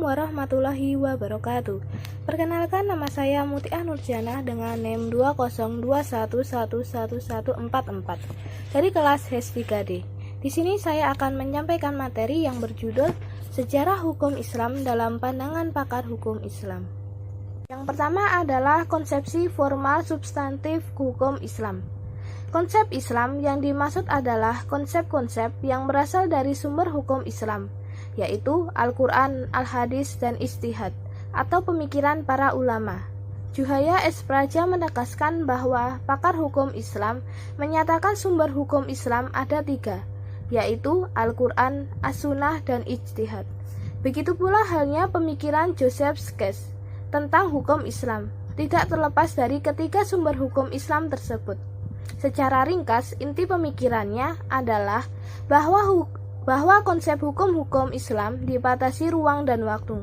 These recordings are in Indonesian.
warahmatullahi wabarakatuh. Perkenalkan, nama saya Mutiah Nurjana dengan NIM 202111144 dari kelas HES 3D. Di sini saya akan menyampaikan materi yang berjudul Sejarah Hukum Islam dalam Pandangan Pakar Hukum Islam. Yang pertama adalah konsepsi formal substantif hukum Islam. Konsep Islam yang dimaksud adalah konsep-konsep yang berasal dari sumber hukum Islam, yaitu Al-Quran, Al-Hadis, dan Ijtihad, atau pemikiran para ulama. Juhaya S. Praja menegaskan bahwa pakar hukum Islam menyatakan sumber hukum Islam ada 3, yaitu Al-Quran, As-Sunnah, dan Ijtihad. Begitu pula halnya pemikiran Joseph Skes tentang hukum Islam, tidak terlepas dari ketiga sumber hukum Islam tersebut. Secara ringkas, inti pemikirannya adalah bahwa konsep hukum-hukum Islam dibatasi ruang dan waktu,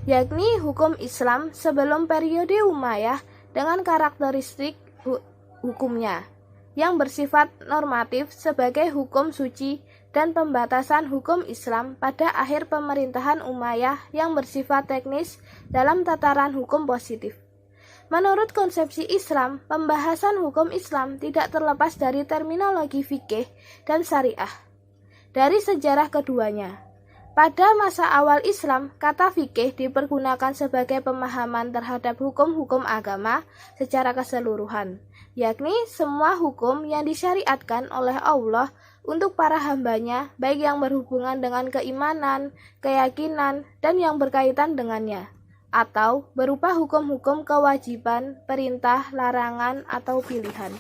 yakni hukum Islam sebelum periode Umayyah dengan karakteristik hukumnya yang bersifat normatif sebagai hukum suci, dan pembatasan hukum Islam pada akhir pemerintahan Umayyah yang bersifat teknis dalam tataran hukum positif. Menurut konsepsi Islam, pembahasan hukum Islam tidak terlepas dari terminologi fikih dan syariah. Dari sejarah keduanya, pada masa awal Islam, kata fikih dipergunakan sebagai pemahaman terhadap hukum-hukum agama secara keseluruhan, yakni semua hukum yang disyariatkan oleh Allah untuk para hambanya, baik yang berhubungan dengan keimanan, keyakinan, dan yang berkaitan dengannya, atau berupa hukum-hukum kewajiban, perintah, larangan, atau pilihan.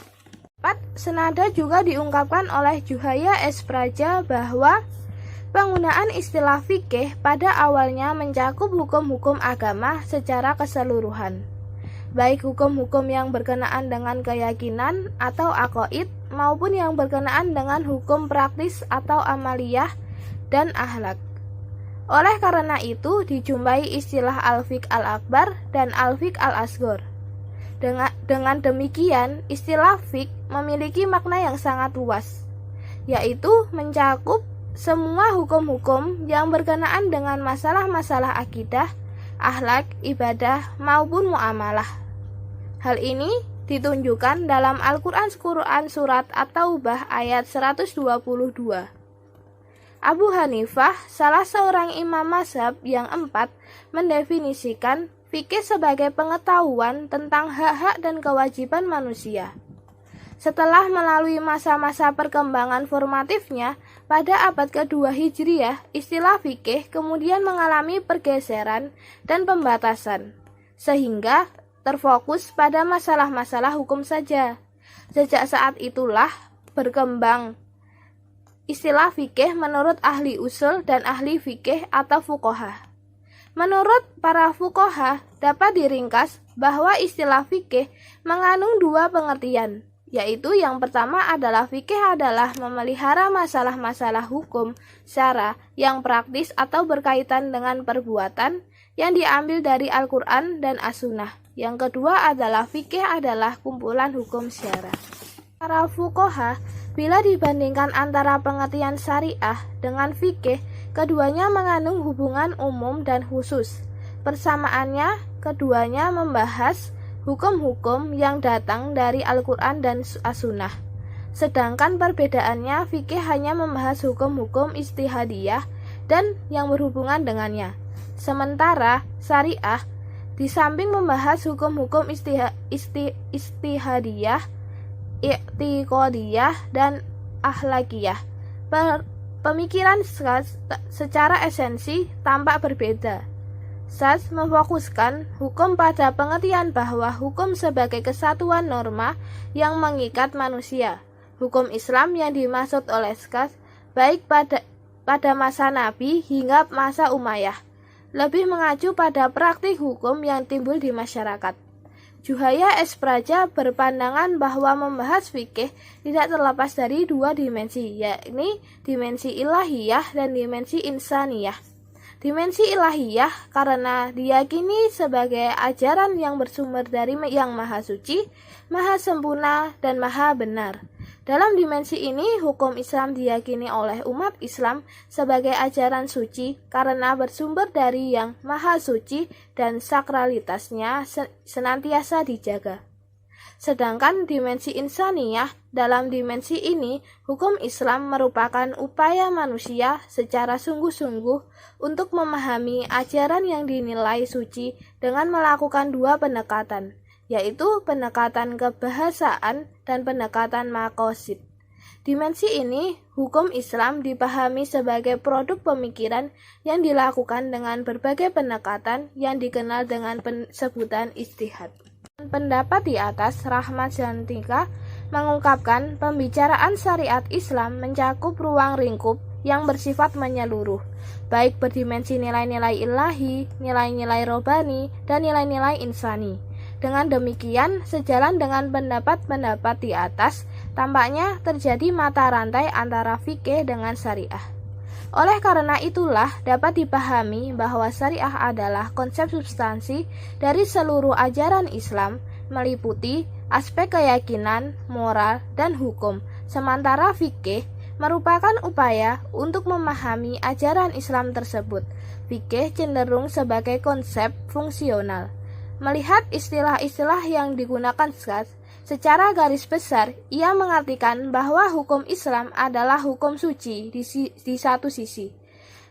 Senada juga diungkapkan oleh Juhaya S. Praja bahwa penggunaan istilah fikih pada awalnya mencakup hukum-hukum agama secara keseluruhan, baik hukum-hukum yang berkenaan dengan keyakinan atau aqaid maupun yang berkenaan dengan hukum praktis atau amaliyah dan akhlak. Oleh karena itu, dijumpai istilah al-fiqh al-akbar dan al-fiqh al-asghar. Dengan demikian, istilah fiqh memiliki makna yang sangat luas, yaitu mencakup semua hukum-hukum yang berkenaan dengan masalah-masalah akidah, akhlak, ibadah, maupun muamalah. Hal ini ditunjukkan dalam Al-Quran Surat At-Taubah ayat 122. Abu Hanifah, salah seorang imam mazhab yang 4, mendefinisikan fikih sebagai pengetahuan tentang hak-hak dan kewajiban manusia. Setelah melalui masa-masa perkembangan formatifnya, pada abad kedua Hijriyah, istilah fikih kemudian mengalami pergeseran dan pembatasan, sehingga terfokus pada masalah-masalah hukum saja. Sejak saat itulah berkembang istilah fikih menurut ahli usul dan ahli fikih atau fuqaha. Menurut para fuqaha, dapat diringkas bahwa istilah fikih mengandung 2 pengertian, yaitu yang pertama adalah fikih adalah memelihara masalah-masalah hukum syara yang praktis atau berkaitan dengan perbuatan yang diambil dari Al-Quran dan As-Sunnah. Yang kedua adalah fikih adalah kumpulan hukum syara. Para fuqaha, bila dibandingkan antara pengertian syariah dengan fikih, keduanya mengandung hubungan umum dan khusus. Persamaannya, keduanya membahas hukum-hukum yang datang dari Al-Quran dan As-Sunnah. Sedangkan perbedaannya, fikih hanya membahas hukum-hukum ijtihadiyah dan yang berhubungan dengannya. Sementara syariah, di samping membahas hukum-hukum ijtihadiyah, i'tiqadiyah, dan akhlakiyah, pemikiran Syaz secara esensi tampak berbeda. Syaz memfokuskan hukum pada pengertian bahwa hukum sebagai kesatuan norma yang mengikat manusia. Hukum Islam yang dimaksud oleh Syaz baik pada masa Nabi hingga masa Umayyah lebih mengacu pada praktik hukum yang timbul di masyarakat. Juhaya S. Praja berpandangan bahwa membahas fikih tidak terlepas dari 2 dimensi, yakni dimensi ilahiyah dan dimensi insaniyah. Dimensi ilahiyah karena diyakini sebagai ajaran yang bersumber dari Yang Maha Suci, Maha Sempurna, dan Maha Benar. Dalam dimensi ini, hukum Islam diyakini oleh umat Islam sebagai ajaran suci karena bersumber dari Yang Maha Suci dan sakralitasnya senantiasa dijaga. Sedangkan dimensi insaniyah, dalam dimensi ini, hukum Islam merupakan upaya manusia secara sungguh-sungguh untuk memahami ajaran yang dinilai suci dengan melakukan dua pendekatan, yaitu pendekatan kebahasaan dan pendekatan maqasid. Dimensi ini, hukum Islam dipahami sebagai produk pemikiran yang dilakukan dengan berbagai pendekatan yang dikenal dengan sebutan ijtihad. Pendapat di atas, Rahmat Jantika mengungkapkan pembicaraan syariat Islam mencakup ruang lingkup yang bersifat menyeluruh, baik berdimensi nilai-nilai ilahi, nilai-nilai robani, dan nilai-nilai insani. Dengan demikian, sejalan dengan pendapat-pendapat di atas, tampaknya terjadi mata rantai antara fikih dengan syariah. Oleh karena itulah dapat dipahami bahwa syariah adalah konsep substansi dari seluruh ajaran Islam, meliputi aspek keyakinan, moral, dan hukum, sementara fikih merupakan upaya untuk memahami ajaran Islam tersebut. Fikih cenderung sebagai konsep fungsional. Melihat istilah-istilah yang digunakan secara garis besar, ia mengartikan bahwa hukum Islam adalah hukum suci di satu sisi,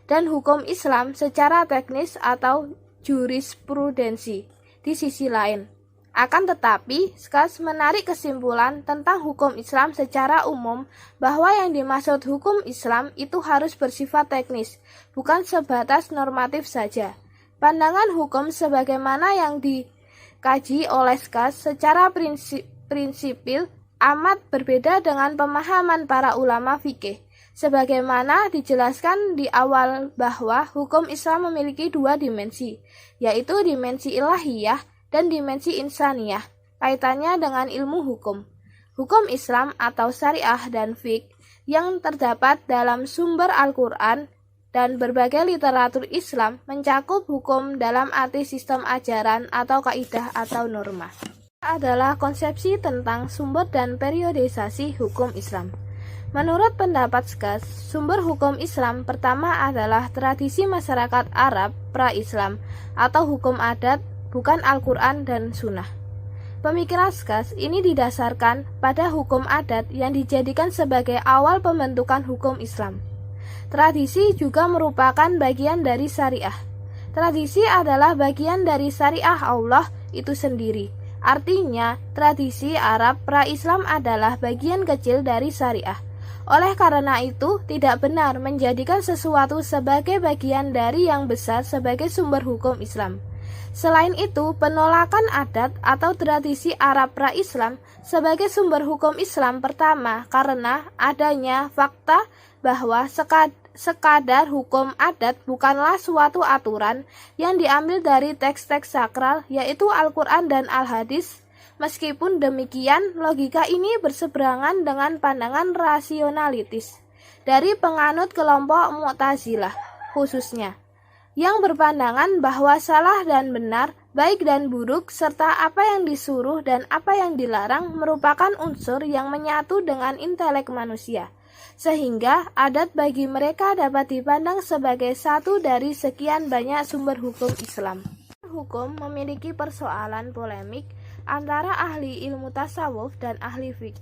dan hukum Islam secara teknis atau jurisprudensi di sisi lain. Akan tetapi, Skas menarik kesimpulan tentang hukum Islam secara umum bahwa yang dimaksud hukum Islam itu harus bersifat teknis, bukan sebatas normatif saja. Pandangan hukum sebagaimana yang dikaji oleh Skas secara prinsipil amat berbeda dengan pemahaman para ulama fikih. Sebagaimana dijelaskan di awal bahwa hukum Islam memiliki dua dimensi, yaitu dimensi ilahiyah dan dimensi insaniyah, kaitannya dengan ilmu hukum. Hukum Islam atau syariah dan fiqh yang terdapat dalam sumber Al-Quran dan berbagai literatur Islam mencakup hukum dalam arti sistem ajaran atau kaidah atau norma. Adalah konsepsi tentang sumber dan periodisasi hukum Islam. Menurut pendapat Skas, sumber hukum Islam pertama adalah tradisi masyarakat Arab pra-Islam atau hukum adat, bukan Al-Quran dan Sunnah. Pemikiran Skas ini didasarkan pada hukum adat yang dijadikan sebagai awal pembentukan hukum Islam. Tradisi juga merupakan bagian dari syariah. Tradisi adalah bagian dari syariah Allah itu sendiri. Artinya, tradisi Arab pra-Islam adalah bagian kecil dari syariah. Oleh karena itu, tidak benar menjadikan sesuatu sebagai bagian dari yang besar sebagai sumber hukum Islam. Selain itu, penolakan adat atau tradisi Arab pra-Islam sebagai sumber hukum Islam pertama karena adanya fakta bahwa sekadar hukum adat bukanlah suatu aturan yang diambil dari teks-teks sakral yaitu Al-Quran dan Al-Hadis. Meskipun demikian, logika ini berseberangan dengan pandangan rasionalitis dari penganut kelompok Mu'tazilah khususnya, yang berpandangan bahwa salah dan benar, baik dan buruk, serta apa yang disuruh dan apa yang dilarang merupakan unsur yang menyatu dengan intelek manusia, sehingga adat bagi mereka dapat dipandang sebagai satu dari sekian banyak sumber hukum Islam. Hukum memiliki persoalan polemik antara ahli ilmu tasawuf dan ahli fiqh.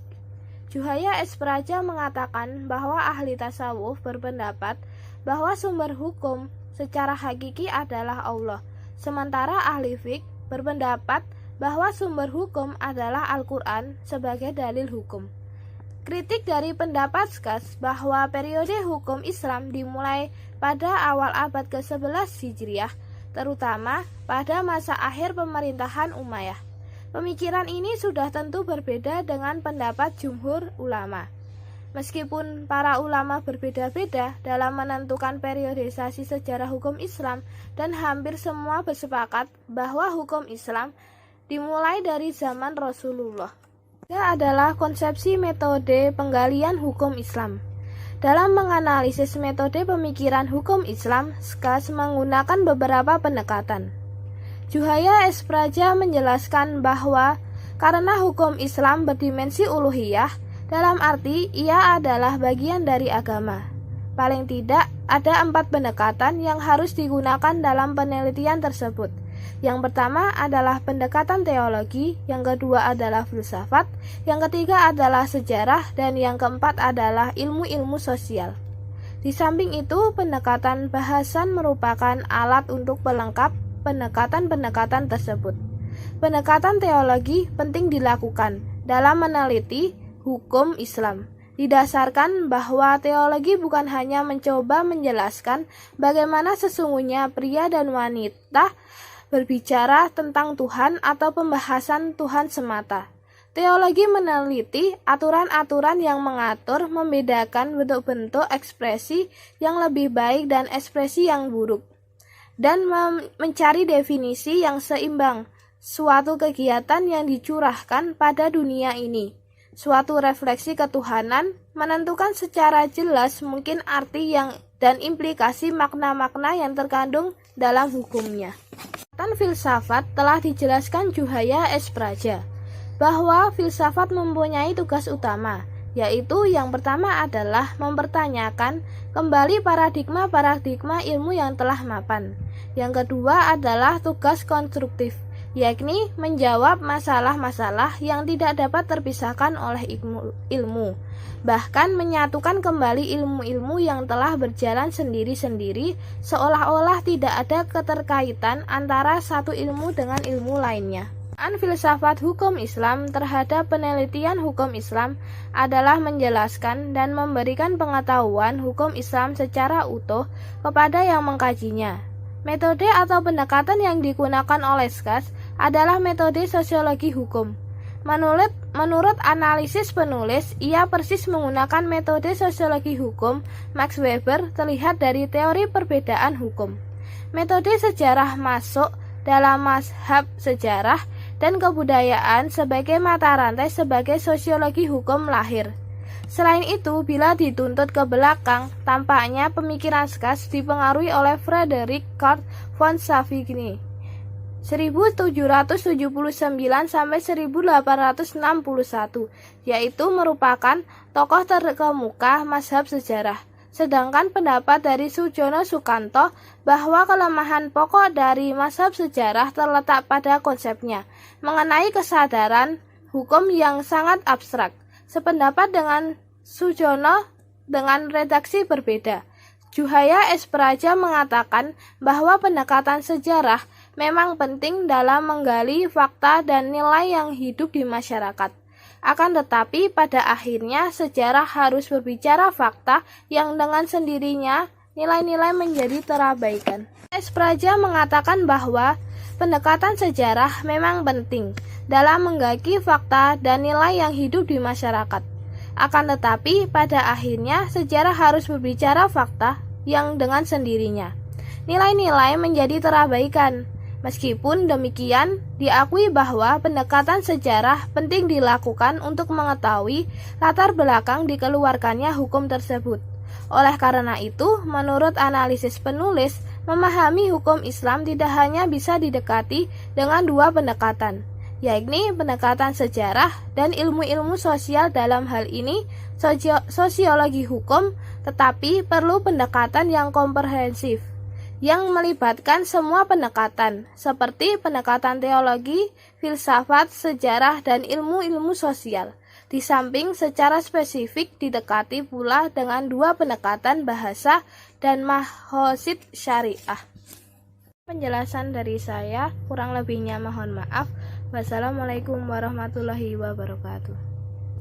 Juhaya S. Praja mengatakan bahwa ahli tasawuf berpendapat bahwa sumber hukum secara hakiki adalah Allah, sementara ahli fiqh berpendapat bahwa sumber hukum adalah Al-Quran sebagai dalil hukum. Kritik dari pendapat Skas bahwa periode hukum Islam dimulai pada awal abad ke-11 Hijriah, terutama pada masa akhir pemerintahan Umayyah. Pemikiran ini sudah tentu berbeda dengan pendapat jumhur ulama. Meskipun para ulama berbeda-beda dalam menentukan periodisasi sejarah hukum Islam dan hampir semua bersepakat bahwa hukum Islam dimulai dari zaman Rasulullah. Ini adalah konsepsi metode penggalian hukum Islam. Dalam menganalisis metode pemikiran hukum Islam, Skas menggunakan beberapa pendekatan. Juhaya S. Praja menjelaskan bahwa karena hukum Islam berdimensi uluhiyah, Dalam arti, ia adalah bagian dari agama. Paling tidak, ada 4 pendekatan yang harus digunakan dalam penelitian tersebut. Yang pertama adalah pendekatan teologi, yang kedua adalah filsafat, yang ketiga adalah sejarah, dan yang keempat adalah ilmu-ilmu sosial. Di samping itu, pendekatan bahasan merupakan alat untuk pelengkap pendekatan-pendekatan tersebut. Pendekatan teologi penting dilakukan dalam meneliti hukum Islam. Didasarkan bahwa teologi bukan hanya mencoba menjelaskan bagaimana sesungguhnya pria dan wanita berbicara tentang Tuhan atau pembahasan Tuhan semata. Teologi meneliti aturan-aturan yang mengatur, membedakan bentuk-bentuk ekspresi yang lebih baik dan ekspresi yang buruk, dan mencari definisi yang seimbang, suatu kegiatan yang dicurahkan pada dunia ini. Suatu refleksi ketuhanan, menentukan secara jelas mungkin arti dan implikasi makna-makna yang terkandung dalam hukumnya. Tentang filsafat telah dijelaskan Juhaya S. Praja, bahwa filsafat mempunyai tugas utama, yaitu yang pertama adalah mempertanyakan kembali paradigma-paradigma ilmu yang telah mapan. Yang kedua adalah tugas konstruktif, yakni menjawab masalah-masalah yang tidak dapat terpisahkan oleh ilmu, bahkan menyatukan kembali ilmu-ilmu yang telah berjalan sendiri-sendiri, seolah-olah tidak ada keterkaitan antara satu ilmu dengan ilmu lainnya. Filsafat hukum Islam terhadap penelitian hukum Islam adalah menjelaskan dan memberikan pengetahuan hukum Islam secara utuh kepada yang mengkajinya. Metode atau pendekatan yang digunakan oleh Skas adalah metode sosiologi hukum. Menurut analisis penulis, ia persis menggunakan metode sosiologi hukum Max Weber terlihat dari teori perbedaan hukum. Metode sejarah masuk dalam mazhab sejarah dan kebudayaan sebagai mata rantai sebagai sosiologi hukum lahir. Selain itu, bila dituntut ke belakang, tampaknya pemikiran Skas dipengaruhi oleh Frederick Karl von Savigny 1779 sampai 1861, yaitu merupakan tokoh terkemuka mazhab sejarah. Sedangkan pendapat dari Sujono Sukanto bahwa kelemahan pokok dari mazhab sejarah terletak pada konsepnya mengenai kesadaran hukum yang sangat abstrak. Sependapat dengan Sujono dengan redaksi berbeda. Juhaya S. Praja mengatakan bahwa pendekatan sejarah memang penting dalam menggali fakta dan nilai yang hidup di masyarakat. Akan tetapi pada akhirnya sejarah harus berbicara fakta yang dengan sendirinya nilai-nilai menjadi terabaikan. S. Praja mengatakan bahwa pendekatan sejarah memang penting dalam menggali fakta dan nilai yang hidup di masyarakat. Akan tetapi pada akhirnya sejarah harus berbicara fakta yang dengan sendirinya nilai-nilai menjadi terabaikan. Meskipun demikian, diakui bahwa pendekatan sejarah penting dilakukan untuk mengetahui latar belakang dikeluarkannya hukum tersebut. Oleh karena itu, menurut analisis penulis, memahami hukum Islam tidak hanya bisa didekati dengan 2 pendekatan, yakni pendekatan sejarah dan ilmu-ilmu sosial. Dalam hal ini sosiologi hukum, tetapi perlu pendekatan yang komprehensif yang melibatkan semua pendekatan seperti pendekatan teologi, filsafat, sejarah, dan ilmu-ilmu sosial. Di samping secara spesifik didekati pula dengan 2 pendekatan bahasa dan mahosid syariah. Penjelasan dari saya, kurang lebihnya mohon maaf. Wassalamualaikum warahmatullahi wabarakatuh.